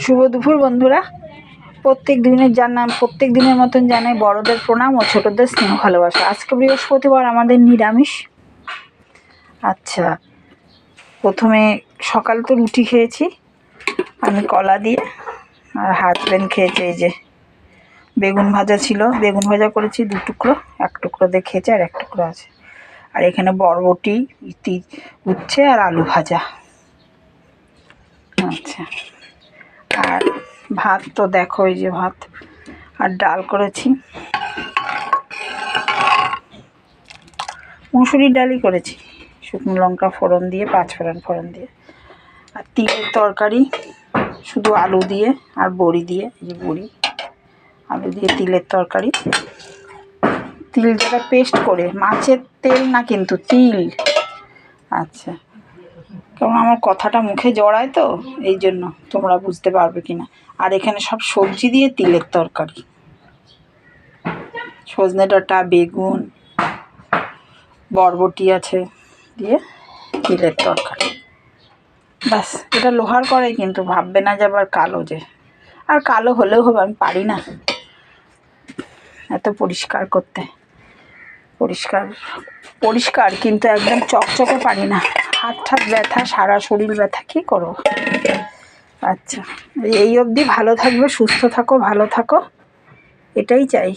শুভ দুপুর বন্ধুরা। প্রত্যেক দিনের মতন জানাই বড়দের প্রণাম ও ছোটদের স্নেহ ভালোবাসা। আজকে বৃহস্পতিবার, আমাদের নিরামিষ। আচ্ছা, প্রথমে সকাল তো রুটি খেয়েছি আমি কলা দিয়ে, আর হাজব্যান্ড খেয়েছে এই যে বেগুন ভাজা ছিল, বেগুন ভাজা করেছি 2 টুকরো, 1 টুকরো দিয়ে খেয়েছে আর 1 টুকরো আছে। আর এখানে বরবটি, উচ্ছে আর আলু ভাজা। আচ্ছা, আর ভাত তো দেখো, এই যে ভাত আর ডাল করেছি, মুসুরির ডালই করেছি, শুকনো লঙ্কা ফোড়ন দিয়ে, 5 ফোড়ন দিয়ে। আর তিলের তরকারি, শুধু আলু দিয়ে আর বড়ি দিয়ে, এই যে বড়ি আলু দিয়ে তিলের তরকারি। তিল যেটা পেস্ট করে, মাছের তেল না কিন্তু তিল। আচ্ছা, কারণ আমার কথাটা মুখে জড়ায় তো, এই জন্য তোমরা বুঝতে পারবে কিনা। আর এখানে সব সবজি দিয়ে তিলের তরকারি, সজনে ডাঁটা, বেগুন, বরবটি আছে দিয়ে তিলের তরকারি। ব্যাস, এটা লোহার কড়াই, কিন্তু ভাববে না যে আবার কালো, যে আর কালো হলেও হবে, আমি পারি না এত পরিষ্কার করতে। পরিষ্কার কিন্তু একদম চকচকে পারি না, হাত ব্যথা, সারা শরীর ব্যথা, কী করবো। আচ্ছা, এই অবধি ভালো থাকবে, সুস্থ থাকো, ভালো থাকো, এটাই চাই।